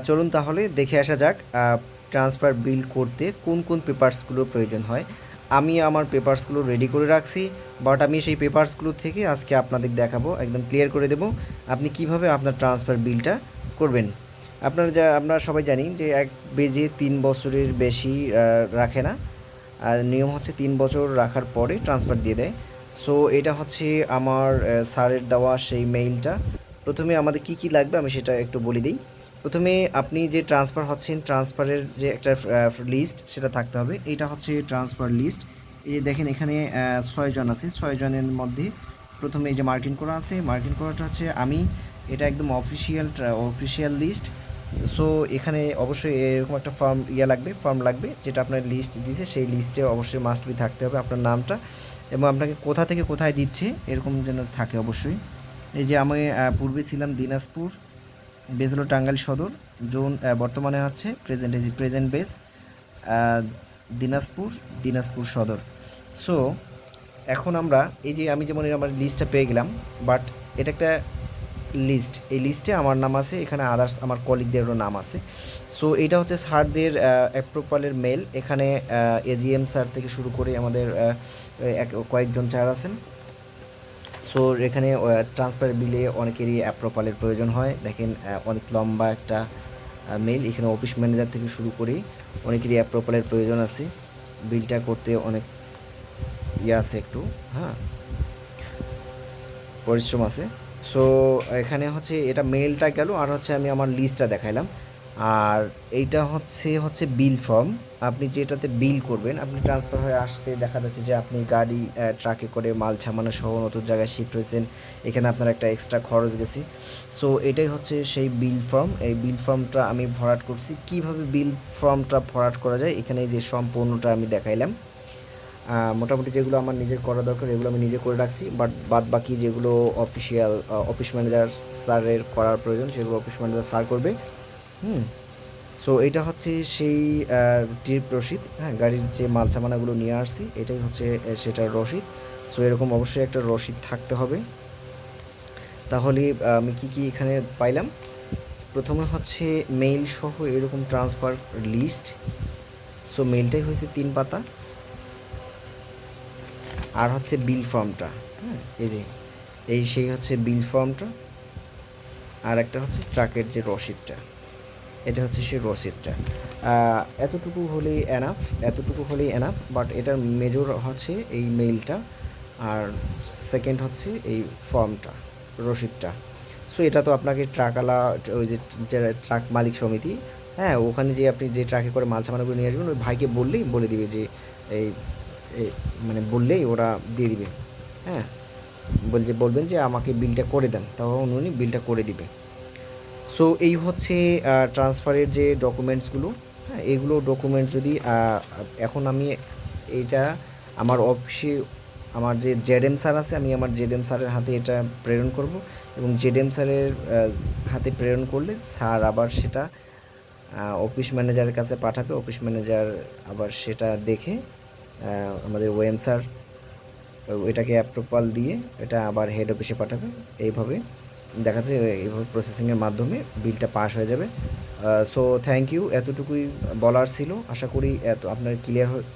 চলুন তাহলে দেখে আসা যাক ট্রান্সফার বিল করতে কোন কোন পেপারসগুলোর প্রয়োজন হয়। আমি আমার পেপারসগুলো রেডি করে রাখছি, বাট আমি সেই পেপারসগুলো থেকে আজকে আপনাদের দেখাবো, একদম ক্লিয়ার করে দেবো আপনি কিভাবে আপনার ট্রান্সফার বিলটা করবেন। আমরা সবাই জানি যে এক বেজে 3 বছরের বেশি রাখে না, আর নিয়ম হচ্ছে 3 বছর রাখার পরে ট্রান্সফার দিয়ে দেয়। সো এটা হচ্ছে আমার স্যারের দেওয়া সেই মেইলটা। প্রথমে আমাদের কি কি লাগবে আমি সেটা একটু বলে দিই। প্রথমে আপনি যে ট্রান্সফার হচ্ছেন, ট্রান্সফারের যে একটা লিস্ট সেটা থাকতে হবে। এটা হচ্ছে ট্রান্সফার লিস্ট। এই যে দেখেন এখানে 6 জন আছে, 6 জনের মধ্যে প্রথমে এই যে মার্কিং করা আছে, মার্কিং করাটা হচ্ছে আমি। এটা একদম অফিসিয়াল লিস্ট। সো এখানে অবশ্যই এরকম একটা ফর্ম লাগবে, যেটা আপনার লিস্ট দিয়েছে সেই লিস্টে অবশ্যই মাস্ট বি থাকতে হবে আপনার নামটা, এবং আপনাকে কোথা থেকে কোথায় দিচ্ছে এরকম যেন থাকে অবশ্যই। এই যে আমি পূর্বে ছিলাম দিনাজপুর, বেস হলো টাঙ্গাইল সদর, জোন বর্তমানে হচ্ছে প্রেজেন্ট বেস দিনাজপুর, দিনাজপুর সদর। সো এখন আমরা এই যে আমি যেমন আমার লিস্টটা পেয়ে গেলাম, বাট এটা একটা লিস্ট, এই লিস্টে আমার নাম আছে, এখানে আদার্স আমার কলিগদেরও নাম আছে। সো এটা হচ্ছে স্যারদের অ্যাপ্রুভালের মেল। এখানে এজিএম স্যার থেকে শুরু করে আমাদের কয়েকজন স্যার আছেন। সো এখানে ট্রান্সফার বিলে অনেকেরই অ্যাপ্রুভালের প্রয়োজন হয়। দেখেন অনেক লম্বা একটা মেল, এখানে অফিস ম্যানেজার থেকে শুরু করে অনেকেরই অ্যাপ্রুভালের প্রয়োজন আছে। বিলটা করতে অনেক আছে একটু, হ্যাঁ, পরিশ্রম আছে। সো এখানে হচ্ছে এটা মেলটা গেল, আর হচ্ছে আমি আমার লিস্টটা দেখাইলাম। আর এইটা হচ্ছে বিল ফর্ম। আপনি যেটাতে বিল করবেন, আপনি ট্রান্সফার হয়ে আসতে দেখা যাচ্ছে যে আপনি গাড়ি ট্রাকে করে মাল ছামানো সহ নতুন জায়গায় শিফট হয়েছেন, এখানে আপনার একটা এক্সট্রা খরচ গেছে। সো এটাই হচ্ছে সেই বিল ফর্ম। এই বিল ফর্মটা আমি ভরাট করছি। কিভাবে বিল ফর্মটা ভরাট করা যায় এখানে যে সম্পূর্ণটা আমি দেখাইলাম। মোটামুটি যেগুলো আমার নিজের করা দরকার এগুলো আমি নিজে করে রাখছি, বাট বাদ বাকি যেগুলো অফিস ম্যানেজার স্যারের করার প্রয়োজন সেগুলো অফিস ম্যানেজার স্যার করবে। হুম। সো এটা হচ্ছে সেই ট্রিপ রসিদ, হ্যাঁ, গাড়ির যে মাল সামানাগুলো নিয়ে আসছি এটাই হচ্ছে সেটার রসিদ। সো এরকম অবশ্যই একটা রসিদ থাকতে হবে। তাহলে আমি কি কি এখানে পাইলাম, প্রথমে হচ্ছে মেইল সহ এরকম ট্রান্সফার লিস্ট। সো মেইলটাই হয়েছে 3 পাতা, আর হচ্ছে বিল ফর্মটা, হ্যাঁ, এই যে সেই হচ্ছে বিল ফর্মটা, আর একটা হচ্ছে ট্রাকের যে রসিদটা, এটা হচ্ছে সেই রসিদটা। এতটুকু হলেই এনাফ, বাট এটার মেজর হচ্ছে এই মেইলটা, আর সেকেন্ড হচ্ছে এই ফর্মটা, রসিদটা। সো এটা তো আপনাকে ট্রাকওয়ালা, ওই যে ট্রাক মালিক সমিতি, হ্যাঁ, ওখানে যে আপনি যে ট্রাকে করে মাল সামানগুলো নিয়ে আসবেন ওই ভাইকে বললেই বলে দিবে যে এই মানে বললেই ওরা দিয়ে দিবে, হ্যাঁ, বলবেন যে আমাকে বিলটা করে দেন, তখন উনি বিলটা করে দিবে। সো এই হচ্ছে ট্রান্সফারের যে ডকুমেন্টসগুলো, হ্যাঁ, এগুলো ডকুমেন্ট যদি এখন আমি এইটা আমার অফিসে আমার যে জেডএম স্যার আছে, আমি আমার জেডএম স্যারের হাতে এটা প্রেরণ করব, এবং জেডএম স্যারের হাতে প্রেরণ করলে স্যার আবার সেটা অফিস ম্যানেজারের কাছে পাঠাবে। অফিস ম্যানেজার আবার সেটা দেখে আমাদের ওএম স্যার এটাকে অ্যাপ্রুভাল দিয়ে এটা আবার হেড অফিসে পাঠাবে। এইভাবে দেখা যাচ্ছে, এইভাবে প্রসেসিংয়ের মাধ্যমে বিলটা পাস হয়ে যাবে। সো থ্যাংক ইউ, এতটুকুই বলার ছিল। আশা করি আপনার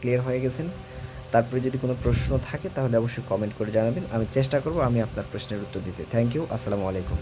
ক্লিয়ার হয়ে গেছেন। তারপরে যদি কোনো প্রশ্ন থাকে তাহলে অবশ্যই কমেন্ট করে জানাবেন, আমি চেষ্টা করব আমি আপনার প্রশ্নের উত্তর দিতে। থ্যাংক ইউ, আসসালামু আলাইকুম।